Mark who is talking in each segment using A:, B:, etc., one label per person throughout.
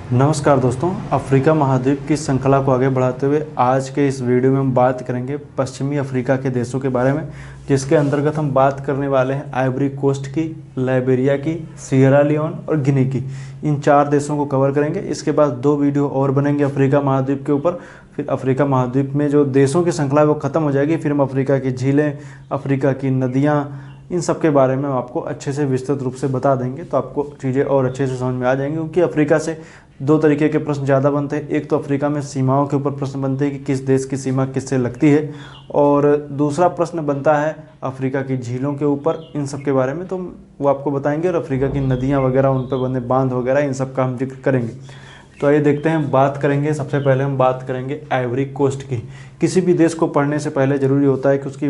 A: नमस्कार दोस्तों, अफ्रीका महाद्वीप की श्रृंखला को आगे बढ़ाते हुए आज के इस वीडियो में हम बात करेंगे पश्चिमी अफ्रीका के देशों के बारे में, जिसके अंतर्गत हम बात करने वाले हैं आइवरी कोस्ट की, लाइबेरिया की, सियरा लियोन और गिनी की। इन 4 देशों को कवर करेंगे। इसके बाद 2 वीडियो और बनेंगे अफ्रीका महाद्वीप के ऊपर। फिर अफ्रीका महाद्वीप में जो देशों की श्रृंखला है वो ख़त्म हो जाएगी। फिर हम अफ्रीका की झीलें, अफ्रीका की नदियाँ, इन सब के बारे में हम आपको अच्छे से विस्तृत रूप से बता देंगे, तो आपको चीज़ें और अच्छे से समझ में आ जाएंगी। क्योंकि अफ्रीका से 2 तरीके के प्रश्न ज़्यादा बनते हैं। एक तो अफ्रीका में सीमाओं के ऊपर प्रश्न बनते हैं कि किस देश की सीमा किससे लगती है, और दूसरा प्रश्न बनता है अफ्रीका की झीलों के ऊपर। इन सब के बारे में तो वो आपको बताएंगे, और अफ्रीका की नदियाँ वगैरह, उन पर बने बांध वगैरह, इन सब का हम जिक्र करेंगे। तो आइए देखते हैं, बात करेंगे। सबसे पहले हम बात करेंगे आइवरी कोस्ट की। किसी भी देश को पढ़ने से पहले ज़रूरी होता है कि उसकी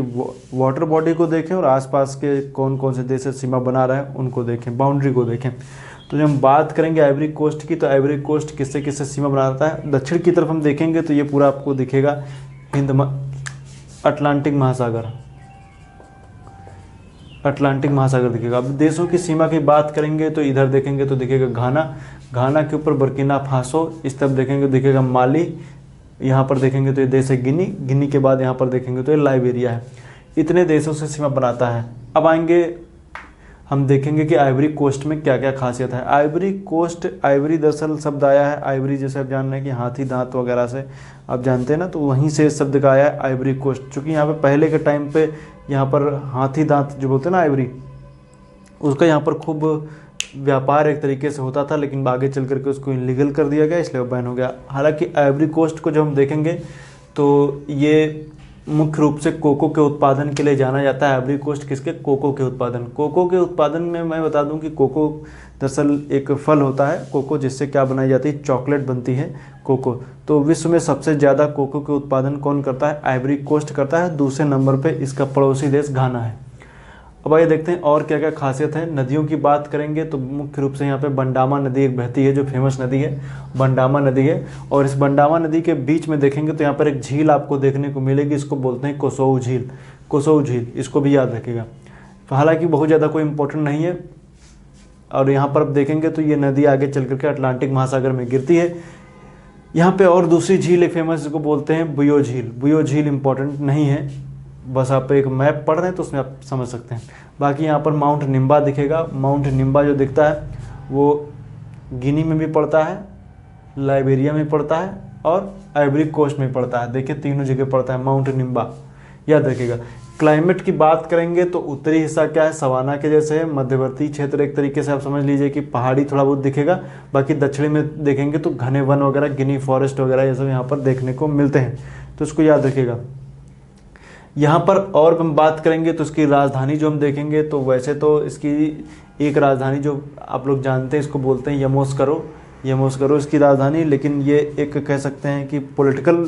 A: वाटर बॉडी को देखें और आसपास के कौन कौन से देश से सीमा बना रहे हैं उनको देखें, बाउंड्री को देखें। तो जब हम बात करेंगे आइवरी कोस्ट की, तो आइवरी कोस्ट किससे किससे सीमा बनाता है। दक्षिण की तरफ हम देखेंगे तो ये पूरा आपको दिखेगा अटलांटिक महासागर, अटलांटिक महासागर दिखेगा। अब देशों की सीमा की बात करेंगे तो इधर देखेंगे तो दिखेगा घाना, घाना के ऊपर बुर्किना फासो, इस तरफ देखेंगे तो दिखेगा माली, यहाँ पर देखेंगे तो ये देश है गिनी, गिनी के बाद यहाँ पर देखेंगे तो ये लाइबेरिया है। इतने देशों से सीमा बनाता है। अब आएंगे, हम देखेंगे कि आइवरी कोस्ट में क्या क्या खासियत है। आइवरी कोस्ट, आइवरी दरअसल शब्द आया है आइवरी, जैसे आप जान रहे हैं कि हाथी दांत वगैरह से आप जानते हैं ना, तो वहीं से शब्द का आया है आइवरी कोस्ट। चूँकि यहाँ पे पहले के टाइम पे यहाँ पर हाथी दांत जो बोलते हैं ना आइवरी, उसका यहाँ पर खूब व्यापार एक तरीके से होता था, लेकिन आगे चल करके उसको इलीगल कर दिया गया, इसलिए वो बैन हो गया। हालांकि आइवरी कोस्ट को जब हम देखेंगे तो ये मुख्य रूप से कोको के उत्पादन के लिए जाना जाता है। आइवरी कोस्ट किसके? कोको के उत्पादन। कोको के उत्पादन में मैं बता दूं कि कोको दरअसल एक फल होता है कोको, जिससे क्या बनाई जाती है? चॉकलेट बनती है कोको। तो विश्व में सबसे ज़्यादा कोको के उत्पादन कौन करता है? आइवरी कोस्ट करता है। दूसरे नंबर पर इसका पड़ोसी देश घाना है। अब आइए देखते हैं और क्या क्या खासियत है। नदियों की बात करेंगे तो मुख्य रूप से यहाँ पे बंडामा नदी एक बहती है, जो फेमस नदी है बंडामा नदी है। और इस बंडामा नदी के बीच में देखेंगे तो यहाँ पर एक झील आपको देखने को मिलेगी, इसको बोलते हैं कोसोव झील। कोसोव झील, इसको भी याद रखिएगा। हालांकि बहुत ज़्यादा कोई इंपॉर्टेंट नहीं है। और यहाँ पर आप देखेंगे तो ये नदी आगे चल करके अटलांटिक महासागर में गिरती है। यहाँ पर और दूसरी झील एक फेमस, जिसको बोलते हैं बुयो झील। बुयो झील इंपॉर्टेंट नहीं है, बस आप एक मैप पढ़ रहे हैं तो उसमें आप समझ सकते हैं। बाकी यहाँ पर माउंट निम्बा दिखेगा। माउंट निम्बा जो दिखता है वो गिनी में भी पड़ता है, लाइबेरिया में पड़ता है और आइवरी कोस्ट में पड़ता है। देखिए तीनों जगह पड़ता है माउंट निम्बा, याद रखिएगा। क्लाइमेट की बात करेंगे तो उत्तरी हिस्सा क्या है? सवाना के जैसे है। मध्यवर्ती क्षेत्र एक तरीके से आप समझ लीजिए कि पहाड़ी थोड़ा बहुत दिखेगा। बाकी दक्षिणी में देखेंगे तो घने वन वगैरह, गिनी फॉरेस्ट वगैरह, ये सब यहाँ पर देखने को मिलते हैं, तो इसको याद रखिएगा। यहाँ पर और हम बात करेंगे तो इसकी राजधानी जो हम देखेंगे तो वैसे तो इसकी एक राजधानी जो आप लोग जानते हैं, इसको बोलते हैं यमोस्करो। यमोस्करो इसकी राजधानी, लेकिन ये एक कह सकते हैं कि पॉलिटिकल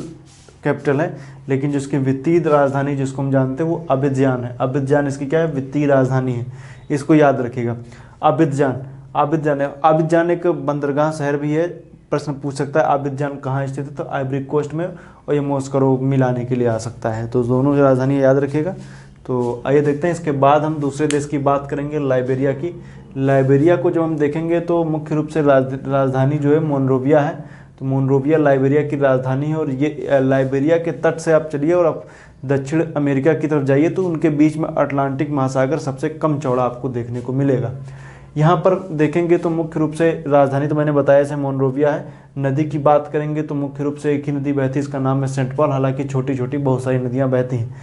A: कैपिटल है। लेकिन जो इसकी वित्तीय राजधानी जिसको हम जानते हैं वो अबिदजान है। अबिदजान इसकी क्या है? वित्तीय राजधानी है, इसको याद रखिएगा। अबिदजान, अबिदजान है। अबिदजान एक बंदरगाह शहर भी है। प्रश्न पूछ सकता है अबिदजान कहाँ स्थित है, तो आइवरी कोस्ट में, और ये मॉस्को मिलाने के लिए आ सकता है। तो दोनों राजधानी याद रखिएगा। तो आइए देखते हैं, इसके बाद हम दूसरे देश की बात करेंगे, लाइबेरिया की। लाइबेरिया को जब हम देखेंगे तो मुख्य रूप से राजधानी जो है मोनरोविया है। तो मोनरोविया लाइबेरिया की राजधानी है। और ये लाइबेरिया के तट से आप चलिए और आप दक्षिण अमेरिका की तरफ जाइए तो उनके बीच में अटलांटिक महासागर सबसे कम चौड़ा आपको देखने को मिलेगा। यहाँ पर देखेंगे तो मुख्य रूप से राजधानी तो मैंने बताया से मोनरोविया है। नदी की बात करेंगे तो मुख्य रूप से एक ही नदी बहती है, इसका नाम है सेंट पॉल। हालांकि छोटी छोटी बहुत सारी नदियाँ बहती हैं,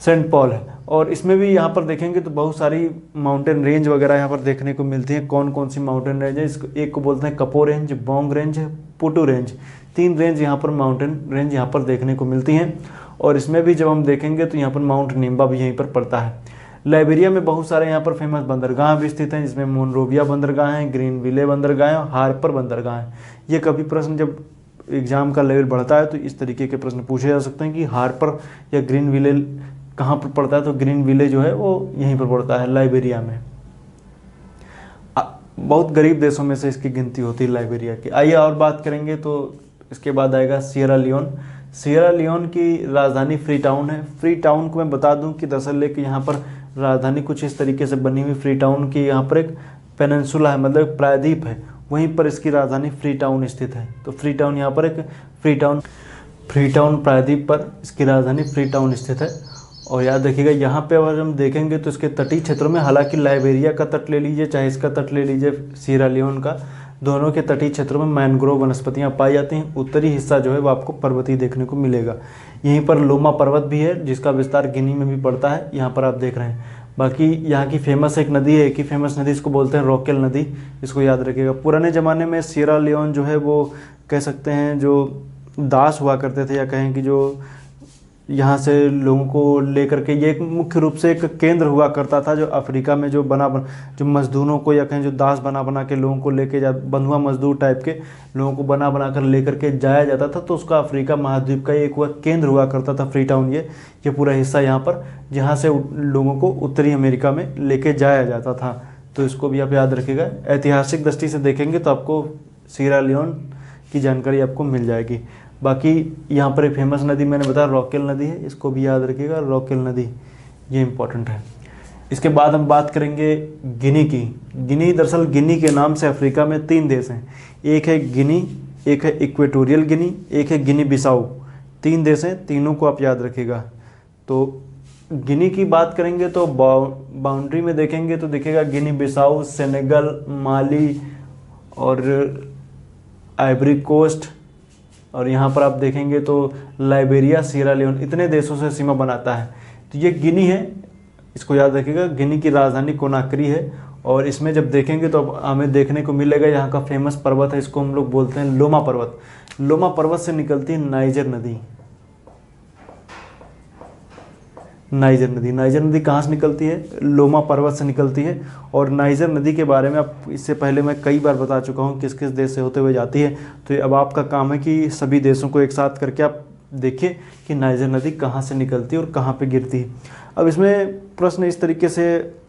A: सेंट पॉल है। और इसमें भी यहाँ पर देखेंगे तो बहुत सारी माउंटेन रेंज वगैरह यहाँ पर देखने को मिलती हैं। कौन कौन सी माउंटेन रेंज है? इसको एक को बोलते हैं कपो रेंज, बोंग रेंज, पुटू रेंज। 3 रेंज यहाँ पर, माउंटेन रेंज यहाँ पर देखने को मिलती हैं। और इसमें भी जब हम देखेंगे तो यहाँ पर माउंट निम्बा भी यहीं पर पड़ता है। लाइबेरिया में बहुत सारे यहाँ पर फेमस बंदरगाह भी स्थित हैं, जिसमें मोनरोविया बंदरगाह है, ग्रीनविले बंदरगाह है और हार्पर बंदरगाह है। ये कभी प्रश्न जब एग्जाम का लेवल बढ़ता है तो इस तरीके के प्रश्न पूछे जा सकते हैं कि हार्पर या ग्रीनविले कहाँ पर पड़ता है। तो ग्रीनविले जो है वो यहीं पर पड़ता है, लाइबेरिया में। बहुत गरीब देशों में से इसकी गिनती होती है लाइबेरिया की। आइए और बात करेंगे तो इसके बाद आएगा सियरा लियोन। सियरा लियोन की राजधानी फ्री टाउन है। फ्री टाउन को मैं बता दूं कि दरअसल लेके यहाँ पर राजधानी कुछ इस तरीके से बनी हुई फ्री टाउन की, यहाँ पर एक पेनिनसुला है, मतलब प्रायद्वीप है, वहीं पर इसकी राजधानी फ्री टाउन स्थित है। तो फ्री टाउन यहाँ पर एक फ्री टाउन प्रायद्वीप पर इसकी राजधानी फ्री टाउन स्थित है। और याद रखिएगा यहाँ पे अगर हम देखेंगे तो इसके तटीय क्षेत्रों में, हालांकि लाइबेरिया का तट ले लीजिए चाहे इसका तट ले लीजिए सीरा लियोन का, दोनों के तटीय क्षेत्रों में मैनग्रोव वनस्पतियाँ पाई जाती हैं। उत्तरी हिस्सा जो है वो आपको पर्वतीय देखने को मिलेगा। यहीं पर लोमा पर्वत भी है जिसका विस्तार गिनी में भी पड़ता है, यहाँ पर आप देख रहे हैं। बाकी यहाँ की फेमस एक नदी है, एक ही फेमस नदी, इसको बोलते हैं रॉकेल नदी, इसको याद रखिएगा। पुराने ज़माने में सीरा लियोन जो है वो कह सकते हैं जो दास हुआ करते थे, या कहें कि जो यहाँ से लोगों को लेकर के ये एक मुख्य रूप से एक केंद्र हुआ करता था, जो अफ्रीका में जो जो मजदूरों को या कहें जो दास बना के लोगों को लेके बंधुआ मजदूर टाइप के लोगों को बना कर लेकर के जाया जाता था। तो उसका अफ्रीका महाद्वीप का एक हुआ केंद्र हुआ करता था फ्री टाउन, ये पूरा हिस्सा यहाँ पर, जहाँ से लोगों को उत्तरी अमेरिका में लेके जाया जाता था। तो इसको भी आप याद रखिएगा। ऐतिहासिक दृष्टि से देखेंगे तो आपको सीरा लियोन की जानकारी आपको मिल जाएगी। बाकी यहाँ पर एक फेमस नदी मैंने बताया रॉकेल नदी है, इसको भी याद रखिएगा, रॉकेल नदी ये इम्पोर्टेंट है। इसके बाद हम बात करेंगे गिनी की। गिनी, दरअसल गिनी के नाम से अफ्रीका में 3 देश हैं, एक है गिनी, एक है इक्वेटोरियल गिनी, एक है गिनी बिसाऊ। 3 देश हैं, तीनों को आप याद रखिएगा। तो गिनी की बात करेंगे तो बाउंड्री में देखेंगे तो दिखेगा गिनी बिसाऊ, सेनेगल, माली और आइवरी कोस्ट, और यहाँ पर आप देखेंगे तो लाइबेरिया, सीरा लियोन, इतने देशों से सीमा बनाता है। तो ये गिनी है, इसको याद रखिएगा। गिनी की राजधानी कोनाक्री है, और इसमें जब देखेंगे तो अब हमें देखने को मिलेगा यहाँ का फेमस पर्वत है, इसको हम लोग बोलते हैं लोमा पर्वत। लोमा पर्वत से निकलती है नाइजर नदी। नाइजर नदी कहाँ से निकलती है? लोमा पर्वत से निकलती है। और नाइजर नदी के बारे में आप इससे पहले मैं कई बार बता चुका हूँ किस किस देश से होते हुए जाती है। तो ये अब आपका काम है कि सभी देशों को एक साथ करके आप देखिए कि नाइजर नदी कहाँ से निकलती है और कहाँ पे गिरती है। अब इसमें प्रश्न इस तरीके से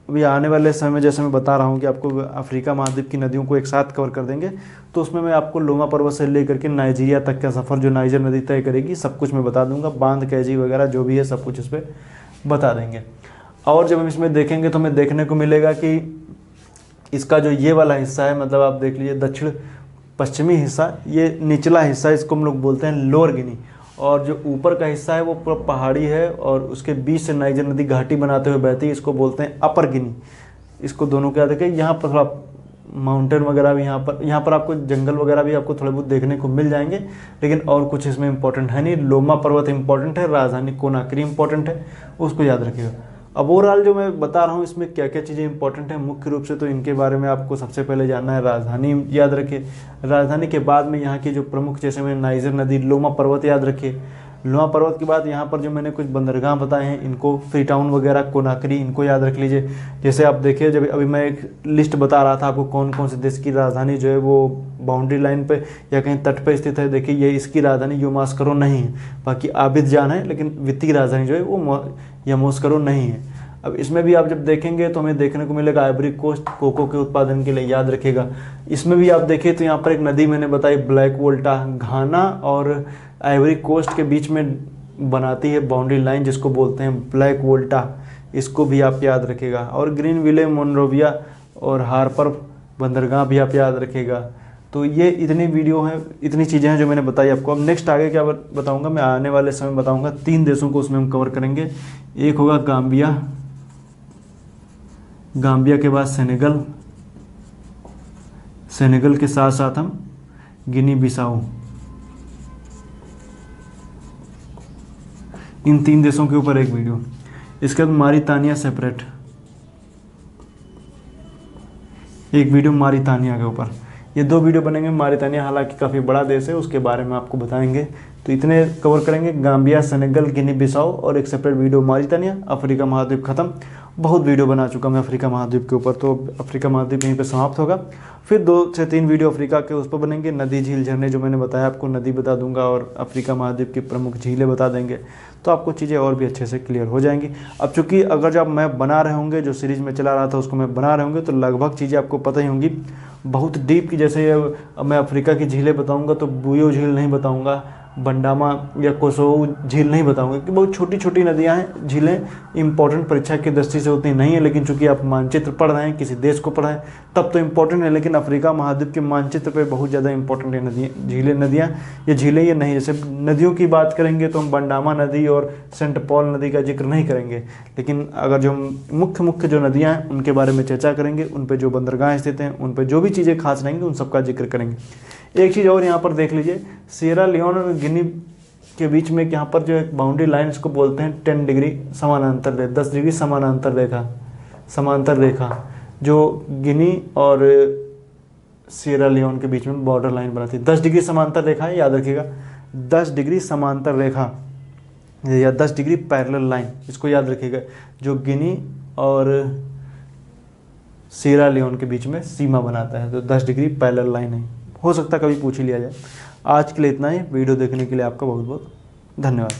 A: अभी आने वाले समय में, जैसे मैं बता रहा हूँ कि आपको अफ्रीका महाद्वीप की नदियों को एक साथ कवर कर देंगे, तो उसमें मैं आपको लोमा पर्वत से लेकर के नाइजीरिया तक का सफ़र जो नाइजर नदी तय करेगी सब कुछ मैं बता दूंगा। बांध, कैजी वगैरह जो भी है सब कुछ इस पर बता देंगे। और जब हम इसमें देखेंगे तो हमें देखने को मिलेगा कि इसका जो ये वाला हिस्सा है, मतलब आप देख लीजिए दक्षिण पश्चिमी हिस्सा, ये निचला हिस्सा, इसको हम लोग बोलते हैं लोअर गिनी। और जो ऊपर का हिस्सा है वो पूरा पहाड़ी है और उसके बीच से नाइजर नदी घाटी बनाते हुए बहती है, इसको बोलते हैं अपर गिनी। इसको दोनों को याद रखें। यहाँ पर थोड़ा माउंटेन वगैरह भी यहाँ पर आपको जंगल वगैरह भी आपको थोड़े बहुत देखने को मिल जाएंगे, लेकिन और कुछ इसमें इंपॉर्टेंट है नहीं। लोमा पर्वत इंपॉर्टेंट है, राजधानी कोनाक्री इंपॉर्टेंट है, उसको याद रखिएगा। अब ओवरऑल जो मैं बता रहा हूँ इसमें क्या क्या चीज़ें इंपॉर्टेंट है मुख्य रूप से, तो इनके बारे में आपको सबसे पहले जानना है। राजधानी याद रखिए, राजधानी के बाद में यहाँ की जो प्रमुख, जैसे मैं नाइजर नदी, लोमा पर्वत याद रखिए। लोमा पर्वत के बाद यहाँ पर जो मैंने कुछ बंदरगाह बताए हैं, इनको फ्री टाउन वगैरह, कोनाक्री, इनको याद रख लीजिए। जैसे आप देखिए, जब अभी मैं एक लिस्ट बता रहा था आपको कौन कौन से देश की राजधानी जो है वो बाउंड्री लाइन पे या कहीं तट पे स्थित है, देखिए ये इसकी राजधानी यामोसुकरो नहीं है, बाकी आबिदजान है, लेकिन वित्तीय राजधानी जो है वो यामोसुकरो नहीं है। अब इसमें भी आप जब देखेंगे तो हमें देखने को मिलेगा आइवरी कोस्ट, कोको के उत्पादन के लिए, याद रखिएगा। इसमें भी आप देखिए तो यहाँ पर एक नदी मैंने बताई ब्लैक वोल्टा, घाना और आइवरी कोस्ट के बीच में बनाती है बाउंड्री लाइन, जिसको बोलते हैं ब्लैक वोल्टा, इसको भी आप याद रखिएगा। और ग्रीन विले, मोनरोविया और हार्पर बंदरगाह भी आप याद रखिएगा। तो ये इतनी वीडियो हैं, इतनी चीज़ें हैं जो मैंने बताई आपको। अब नेक्स्ट आगे क्या बताऊंगा, मैं आने वाले समय बताऊंगा 3 देशों को उसमें हम कवर करेंगे। एक होगा गाम्बिया, गाम्बिया के बाद सेनेगल, सेनेगल के साथ साथ हम गिनी बिसाऊ, इन 3 देशों के ऊपर एक वीडियो। इसके बाद मारितानिया सेपरेट, एक वीडियो मारितानिया के ऊपर। ये 2 वीडियो बनेंगे। मारितानिया हालांकि काफ़ी बड़ा देश है, उसके बारे में आपको बताएंगे। तो इतने कवर करेंगे, गाम्बिया, सेनेगल, गिनी बिसाऊ और एक सेपरेट वीडियो मारितानिया। अफ्रीका महाद्वीप खत्म। बहुत वीडियो बना चुका मैं अफ्रीका महाद्वीप के ऊपर, तो अफ्रीका महाद्वीप यहीं पे समाप्त होगा। फिर 2 से 3 वीडियो अफ्रीका के उस पर बनेंगे। नदी, झील, झरने जो मैंने बताया आपको, नदी बता दूंगा और अफ्रीका महाद्वीप की प्रमुख झीलें बता देंगे, तो आपको चीज़ें और भी अच्छे से क्लियर हो जाएंगी। अब चूँकि अगर जब मैं बना रहे होंगे, जो सीरीज़ में चला रहा था उसको मैं बना रहे होंगे, तो लगभग चीज़ें आपको पता ही होंगी। बहुत डीप की, जैसे मैं अफ्रीका की झीलें बताऊँगा तो बुयो झील नहीं बताऊँगा, बंडामा या कोसोवो झील नहीं बताऊंगा, कि बहुत छोटी छोटी नदियां हैं। झीलें इंपॉर्टेंट परीक्षा की दृष्टि से उतनी नहीं है, लेकिन चूंकि आप मानचित्र पढ़ रहे हैं, किसी देश को पढ़ रहे हैं, तब तो इंपॉर्टेंट है। लेकिन अफ्रीका महाद्वीप के मानचित्र पे बहुत ज़्यादा इंपॉर्टेंट है नदियाँ, झीलें, नदियाँ। ये झीलें ये नहीं, जैसे नदियों की बात करेंगे तो हम बंडामा नदी और सेंट पॉल नदी का जिक्र नहीं करेंगे, लेकिन अगर जो मुख्य मुख्य जो नदियाँ हैं उनके बारे में चर्चा करेंगे, उन पर जो बंदरगाह स्थित हैं, उन पर जो भी चीज़ें खास रहेंगी उन सबका जिक्र करेंगे। एक चीज़ और यहाँ पर देख लीजिए, सिएरा लियोन और गिनी के बीच में यहाँ पर जो एक बाउंड्री लाइन, इसको बोलते हैं 10 डिग्री समानांतर रेखा, 10 डिग्री समानांतर रेखा, समांतर रेखा, जो गिनी और सिएरा लियोन के बीच में बॉर्डर लाइन बनाती है। 10 डिग्री समांतर रेखा है, याद रखिएगा, 10 डिग्री समांतर रेखा या 10 डिग्री पैरेलल लाइन, इसको याद रखिएगा, जो गिनी और सिएरा लियोन के बीच में सीमा बनाता है। तो 10 डिग्री पैरेलल लाइन है, हो सकता है कभी पूछ ही लिया जाए। आज के लिए इतना ही। वीडियो देखने के लिए आपका बहुत बहुत धन्यवाद।